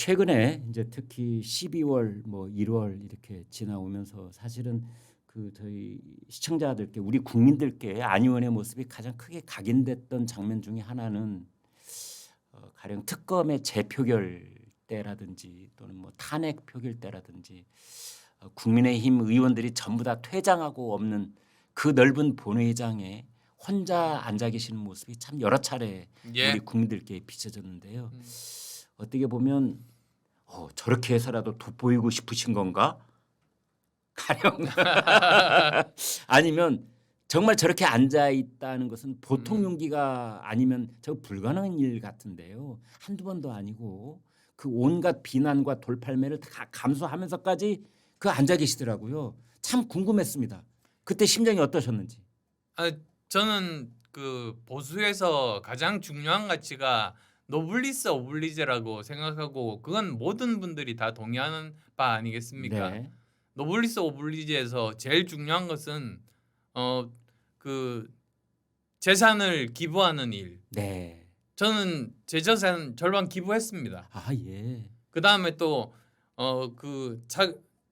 최근에 이제 특히 12월 뭐 1월 이렇게 지나오면서 사실은 그 저희 시청자들께 우리 국민들께 안 의원의 모습이 가장 크게 각인됐던 장면 중에 하나는 가령 특검의 재표결 때라든지 또는 뭐 탄핵 표결 때라든지 국민의힘 의원들이 전부 다 퇴장하고 없는 그 넓은 본회의장에 혼자 앉아 계시는 모습이 참 여러 차례 예. 우리 국민들께 비춰졌는데요. 어떻게 보면 저렇게 해서라도 돋보이고 싶으신 건가? 가령 아니면 정말 저렇게 앉아 있다는 것은 보통 용기가 아니면 저 불가능한 일 같은데요. 한두 번도 아니고 그 온갖 비난과 돌팔매를 다 감수하면서까지 그 앉아 계시더라고요. 참 궁금했습니다. 그때 심정이 어떠셨는지. 저는 그 보수에서 가장 중요한 가치가 노블리스 오블리제라고 생각하고 그건 모든 분들이 다 동의하는 바 아니겠습니까? 네. 노블리스 오블리제에서 제일 중요한 것은 그 재산을 기부하는 일. 네. 저는 제 재산 절반 기부했습니다. 아 예. 그 다음에 또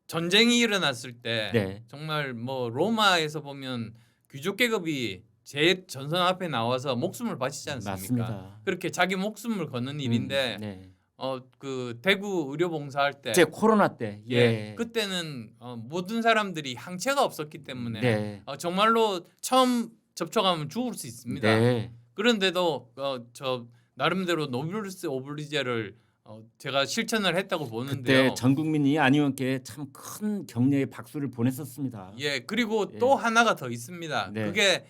전쟁이 일어났을 때 네. 정말 뭐 로마에서 보면 귀족 계급이 제 전선 앞에 나와서 목숨을 바치지 않습니까? 맞습니다. 그렇게 자기 목숨을 거는 일인데 네. 그 대구 의료봉사할 때 제 코로나 때 예. 그때는 모든 사람들이 항체가 없었기 때문에 네. 정말로 처음 접촉하면 죽을 수 있습니다. 네. 그런데도 저 나름대로 노블리스 오블리제를 제가 실천을 했다고 보는데요. 그때 전 국민이 안 의원께 참 큰 격려의 박수를 보냈었습니다. 예, 그리고 예. 또 하나가 더 있습니다. 네. 그게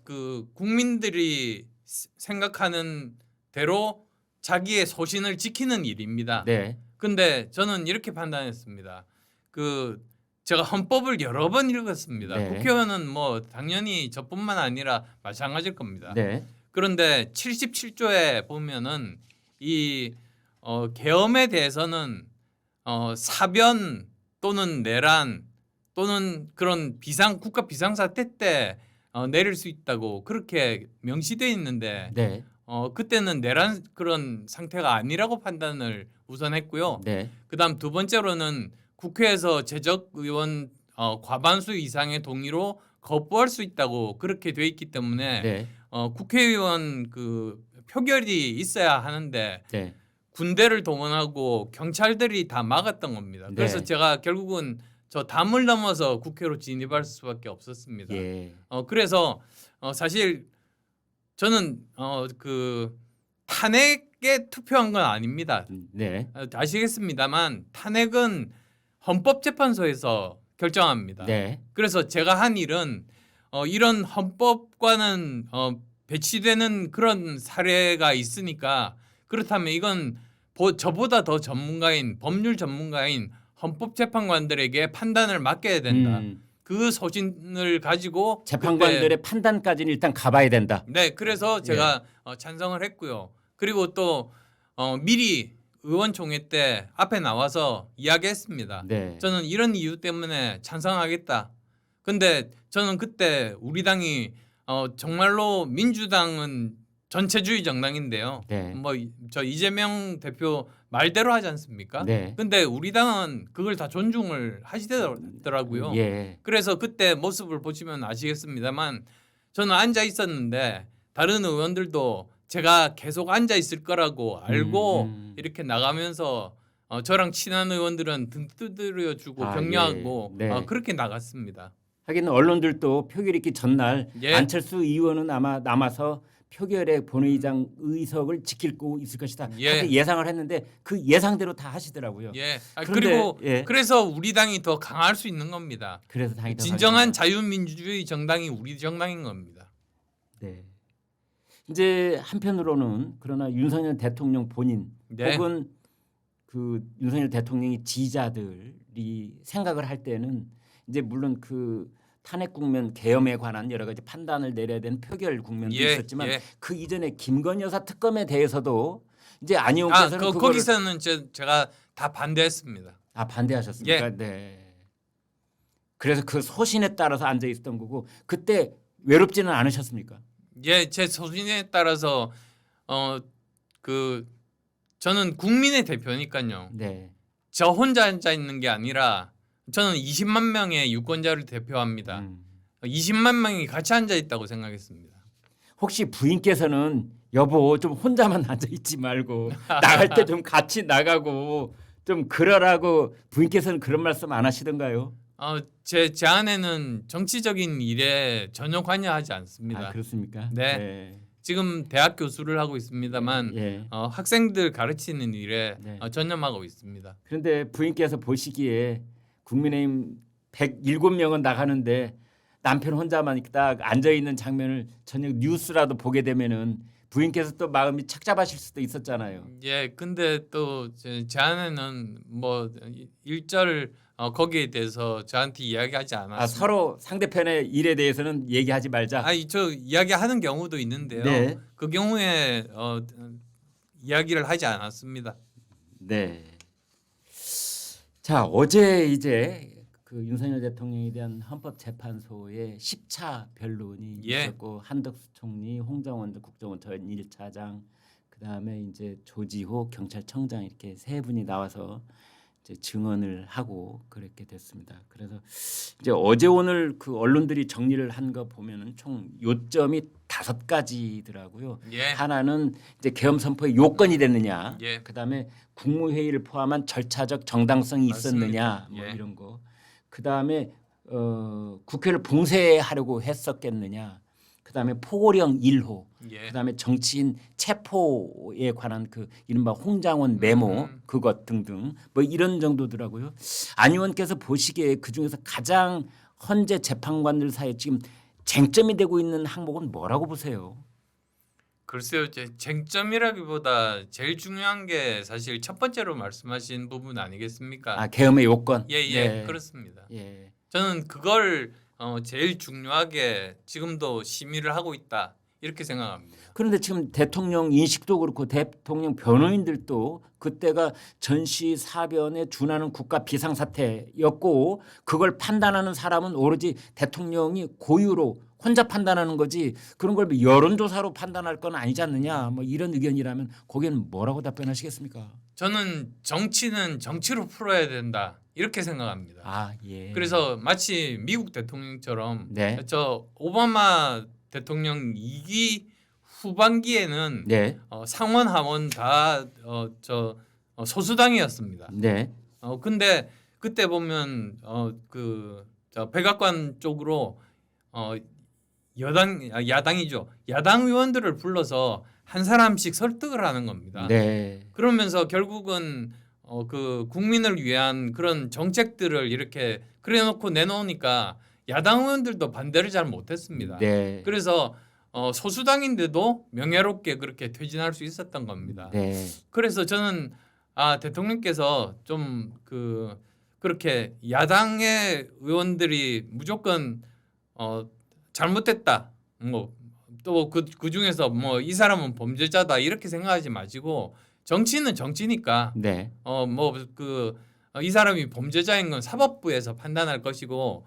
그 국민들이 생각하는 대로 자기의 소신을 지키는 일입니다. 네. 근데 저는 이렇게 판단했습니다. 그 제가 헌법을 여러 번 읽었습니다. 네. 국회의원은 뭐 당연히 저뿐만 아니라 마찬가지일 겁니다. 네. 그런데 77조에 보면은 이 계엄에 대해서는 사변 또는 내란 또는 그런 국가 비상사태 때 내릴 수 있다고 그렇게 명시되어 있는데 네. 그때는 내란 그런 상태가 아니라고 판단을 우선 했고요. 네. 그다음 두 번째로는 국회에서 재적 의원 과반수 이상의 동의로 거부할 수 있다고 그렇게 돼 있기 때문에 네. 국회의원 그 표결이 있어야 하는데 네. 군대를 동원하고 경찰들이 다 막았던 겁니다. 네. 그래서 제가 결국은 저 담을 넘어서 국회로 진입할 수밖에 없었습니다. 예. 그래서 사실 저는 그 탄핵에 투표한 건 아닙니다. 네. 아시겠습니다만 탄핵은 헌법재판소에서 결정합니다. 네. 그래서 제가 한 일은 이런 헌법과는 배치되는 그런 사례가 있으니까 그렇다면 이건 저보다 더 전문가인 법률 전문가인 헌법재판관들에게 판단을 맡겨야 된다. 그 소신을 가지고 재판관들의 그때, 판단까지는 일단 가봐야 된다. 네, 그래서 제가 찬성을 했고요. 그리고 또 미리 의원총회 때 앞에 나와서 이야기했습니다. 네. 저는 이런 이유 때문에 찬성하겠다. 근데 저는 그때 우리 당이 정말로 민주당은 전체주의 정당인데요. 네. 뭐 저 이재명 대표 말대로 하지 않습니까? 네. 근데 우리 당은 그걸 다 존중을 하시더라고요. 예. 그래서 그때 모습을 보시면 아시겠습니다만 저는 앉아 있었는데 다른 의원들도 제가 계속 앉아 있을 거라고 알고 이렇게 나가면서 저랑 친한 의원들은 등 두드려 주고 격려하고 예. 네. 그렇게 나갔습니다. 하긴 언론들도 표결 있기 전날 예. 안철수 의원은 아마 남아서 표결의 본회의장 의석을 지킬 거 있을 것이다. 예. 그렇게 예상을 했는데 그 예상대로 다 하시더라고요. 예. 그런데, 그리고 예. 그래서 우리 당이 더 강할 수 있는 겁니다. 그래서 당이 더 진정한 강해요. 자유민주주의 정당이 우리 정당인 겁니다. 네. 이제 한편으로는 그러나 윤석열 대통령 본인 네. 혹은 그 윤석열 대통령의 지지자들이 생각을 할 때는 이제 물론 그 탄핵 국면 계엄에 관한 여러 가지 판단을 내려야 되는 표결 국면도 있었지만 그 이전에 김건희 여사 특검에 대해서도 이제 안 의원께서는 거기서는 제가 다 반대했습니다. 반대하셨습니까? 네. 그래서 그 소신에 따라서 앉아 있었던 거고 그때 외롭지는 않으셨습니까? 예, 제 소신에 따라서 그 저는 국민의 대표니까요. 네. 저 혼자 앉아 있는 게 아니라 저는 20만 명의 유권자를 대표합니다. 20만 명이 같이 앉아 있다고 생각했습니다. 혹시 부인께서는 여보 좀 혼자만 앉아 있지 말고 나갈 때 좀 같이 나가고 좀 그러라고 부인께서는 그런 말씀 안 하시던가요? 제 아내는 정치적인 일에 전혀 관여하지 않습니다. 아, 그렇습니까? 네. 지금 대학 교수를 하고 있습니다만 예. 학생들 가르치는 일에 네. 전념하고 있습니다. 그런데 부인께서 보시기에 국민의힘 107명은 나가는데 남편 혼자만 딱 앉아 있는 장면을 저녁 뉴스라도 보게 되면은 부인께서 또 마음이 착잡하실 수도 있었잖아요. 예, 근데 또 제 아내는 뭐 일절 거기에 대해서 저한테 이야기하지 않았습니다. 서로 상대편의 일에 대해서는 얘기하지 말자. 저 이야기하는 경우도 있는데요. 네. 그 경우에 이야기를 하지 않았습니다. 네. 자, 어제 이제 그 윤석열 대통령에 대한 헌법재판소의 10차 변론이 예. 있었고 한덕수 총리, 홍정원 국정원 전 1차장, 그다음에 이제 조지호 경찰청장 이렇게 세 분이 나와서 이제 증언을 하고 그렇게 됐습니다. 그래서 이제 어제 오늘 그 언론들이 정리를 한 거 보면은 총 요점이 5가지더라고요. 예. 하나는 이제 계엄 선포의 요건이 됐느냐, 예. 그다음에 국무회의를 포함한 절차적 정당성이 있었느냐, 맞습니다. 예. 이런 거. 그다음에 국회를 봉쇄하려고 했었겠느냐. 그다음에 포고령 1호. 예. 그다음에 정치인 체포에 관한 그 이른바 홍장원 메모 그것 등등 뭐 이런 정도더라고요. 안 의원께서 보시기에 그 중에서 가장 헌재 재판관들 사이에 지금 쟁점이 되고 있는 항목은 뭐라고 보세요? 글쎄요, 쟁점이라기보다 제일 중요한 게 사실 첫 번째로 말씀하신 부분 아니겠습니까? 계엄의 요건. 예, 네. 그렇습니다. 예. 저는 그걸 제일 중요하게 지금도 심의를 하고 있다 이렇게 생각합니다. 그런데 지금 대통령 인식도 그렇고 대통령 변호인들도 그때가 전시 사변에 준하는 국가 비상사태였고 그걸 판단하는 사람은 오로지 대통령이 고유로 혼자 판단하는 거지 그런 걸 여론조사로 판단할 건 아니지 않느냐 뭐 이런 의견이라면 거기는 뭐라고 답변하시겠습니까? 저는 정치는 정치로 풀어야 된다 이렇게 생각합니다. 예. 그래서 마치 미국 대통령처럼 네. 저 오바마 대통령 2기 후반기에는 네. 상원 하원 다 소수당이었습니다. 네. 근데 그때 보면 백악관 쪽으로 야당이죠. 야당 의원들을 불러서 한 사람씩 설득을 하는 겁니다. 네. 그러면서 결국은 그 국민을 위한 그런 정책들을 이렇게 그래놓고 내놓으니까 야당 의원들도 반대를 잘 못했습니다. 네. 그래서 소수당인데도 명예롭게 그렇게 퇴진할 수 있었던 겁니다. 네. 그래서 저는 대통령께서 좀 그렇게 야당의 의원들이 무조건 잘못됐다. 뭐 또 그 중에서 뭐 이 사람은 범죄자다 이렇게 생각하지 마시고 정치는 정치니까 네. 이 사람이 범죄자인 건 사법부에서 판단할 것이고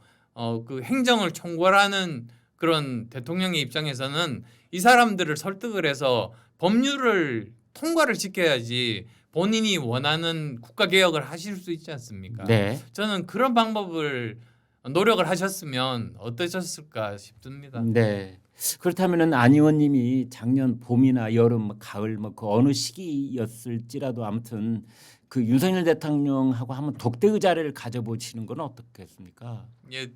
그 행정을 총괄하는 그런 대통령의 입장에서는 이 사람들을 설득을 해서 법률을 통과를 시켜야지 본인이 원하는 국가 개혁을 하실 수 있지 않습니까? 네. 저는 그런 방법을 노력을 하셨으면 어떠셨을까 싶습니다. 네. 그렇다면은 안 의원님이 작년 봄이나 여름, 가을 그 어느 시기였을지라도 아무튼 그 윤석열 대통령하고 한번 독대 의자를 가져보시는 건 어떻겠습니까? 예,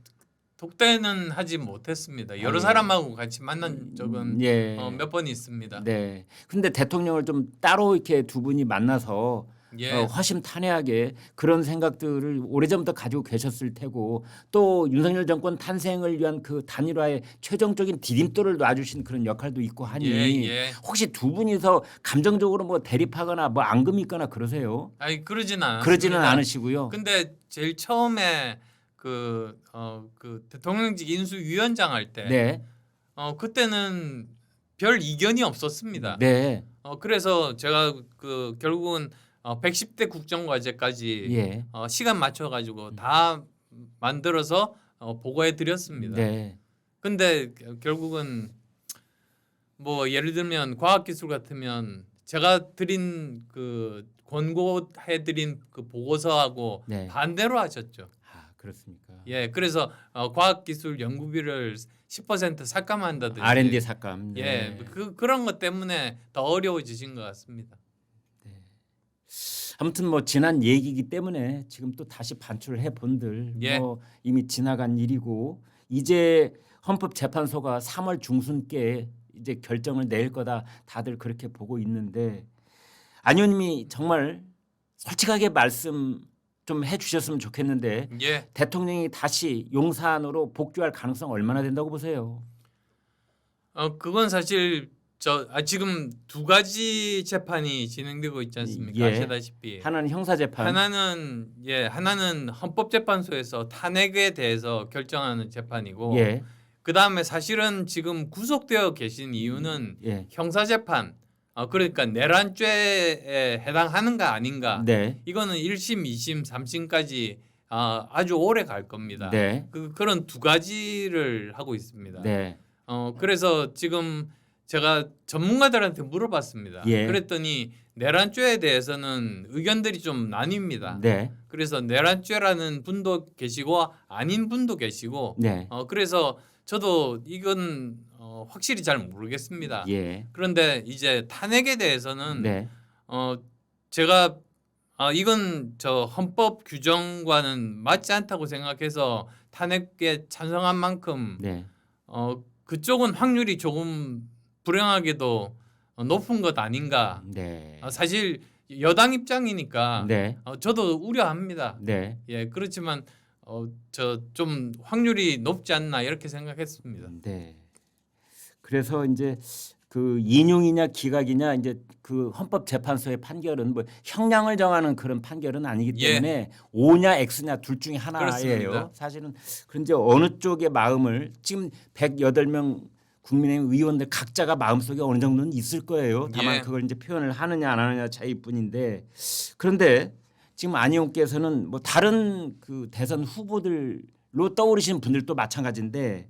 독대는 하지 못했습니다. 여러 예. 사람하고 같이 만난 적은 예. 몇 번 있습니다. 네. 그런데 대통령을 좀 따로 이렇게 두 분이 만나서 예. 허심탄회하게 그런 생각들을 오래전부터 가지고 계셨을 테고 또 윤석열 정권 탄생을 위한 그 단일화의 최종적인 디딤돌을 놔주신 그런 역할도 있고 하니 예. 혹시 두 분이서 감정적으로 뭐 대립하거나 뭐 앙금이 있거나 그러세요? 그러지는 않으시고요. 근데 제일 처음에 그 대통령직 인수위원장 할 때 네. 그때는 별 이견이 없었습니다. 네. 그래서 제가 결국은 110대 국정과제까지 예. 시간 맞춰 가지고 다 만들어서 보고해 드렸습니다. 네. 근데 결국은 뭐 예를 들면 과학기술 같으면 제가 드린 그 권고해드린 그 보고서하고 네. 반대로 하셨죠. 아, 그렇습니까? 예, 그래서 과학기술 연구비를 10% 삭감한다든지 R&D 삭감. 네. 예, 그런 것 때문에 더 어려워지신 것 같습니다. 아무튼 뭐 지난 얘기이기 때문에 지금 또 다시 반출을 해본들 예. 뭐 이미 지나간 일이고 이제 헌법재판소가 3월 중순께 이제 결정을 내릴 거다 다들 그렇게 보고 있는데 안 의원님이 정말 솔직하게 말씀 좀 해주셨으면 좋겠는데 예, 대통령이 다시 용산으로 복귀할 가능성 얼마나 된다고 보세요? 그건 사실 지금 두 가지 재판이 진행되고 있지 않습니까? 예. 아시다시피 하나는 형사재판, 하나는 헌법재판소에서 탄핵에 대해서 결정하는 재판이고, 예, 그 다음에 사실은 지금 구속되어 계신 이유는 예, 형사재판, 그러니까 내란죄에 해당하는가 아닌가, 네, 이거는 1심, 2심, 3심까지 아주 오래 갈 겁니다. 네, 그런 두 가지를 하고 있습니다. 네, 그래서 지금 제가 전문가들한테 물어봤습니다. 예. 그랬더니 내란죄에 대해서는 의견들이 좀 나뉩니다. 네, 그래서 내란죄라는 분도 계시고 아닌 분도 계시고 네, 그래서 저도 이건 확실히 잘 모르겠습니다. 예, 그런데 이제 탄핵에 대해서는 네, 제가 이건 저 헌법 규정과는 맞지 않다고 생각해서 탄핵에 찬성한 만큼 네, 그쪽은 확률이 조금 불행하게도 높은 것 아닌가. 네, 사실 여당 입장이니까 네, 저도 우려합니다. 네, 예, 그렇지만 저 좀 확률이 높지 않나 이렇게 생각했습니다. 네. 그래서 이제 그 인용이냐 기각이냐 이제 그 헌법재판소의 판결은 뭐 형량을 정하는 그런 판결은 아니기 예. 때문에 O냐 X냐 둘 중에 하나예요. 그렇습니다. 사실은 그런데 어느 쪽의 마음을 지금 108명 국민의힘 의원들 각자가 마음속에 어느 정도는 있을 거예요. 다만 예. 그걸 이제 표현을 하느냐 안 하느냐 차이뿐인데 그런데 지금 안 의원께서는 뭐 다른 그 대선 후보들로 떠오르시는 분들도 마찬가지인데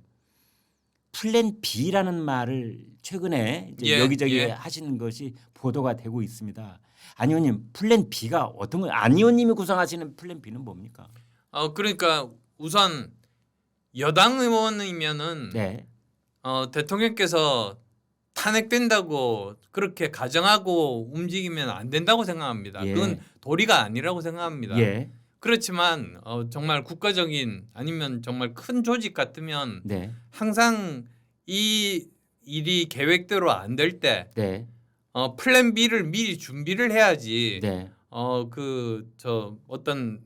플랜 B라는 말을 최근에 이제 예, 여기저기 예. 하시는 것이 보도가 되고 있습니다. 안 의원님 플랜 B가 어떤 거예요? 안 의원님이 구상하시는 플랜 B는 뭡니까? 그러니까 우선 여당 의원이면은 네, 대통령께서 탄핵된다고 그렇게 가정하고 움직이면 안 된다고 생각합니다. 예. 그건 도리가 아니라고 생각합니다. 예, 그렇지만 정말 국가적인 아니면 정말 큰 조직 같으면 네, 항상 이 일이 계획대로 안 될 때 네, 플랜 B를 미리 준비를 해야지 네, 어떤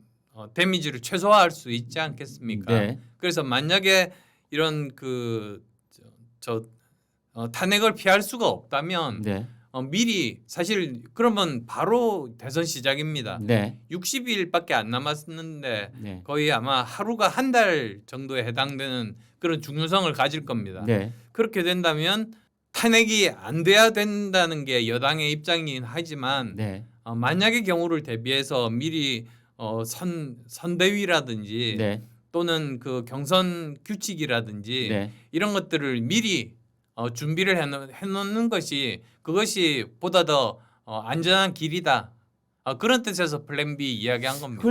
데미지를 최소화할 수 있지 않겠습니까? 네, 그래서 만약에 이런 탄핵을 피할 수가 없다면 네, 미리 사실 그러면 바로 대선 시작입니다. 네, 60일밖에 안 남았는데 네, 거의 아마 하루가 한 달 정도에 해당되는 그런 중요성을 가질 겁니다. 네, 그렇게 된다면 탄핵이 안 돼야 된다는 게 여당의 입장이긴 하지만 네, 만약의 경우를 대비해서 미리 선대위라든지 네, 또는 그 경선 규칙이라든지 네. 이런 것들을 미리 준비를 해놓는 그것이 보다 더 안전한 길이다. 그런 뜻에서 플랜 B 이야기한 겁니다.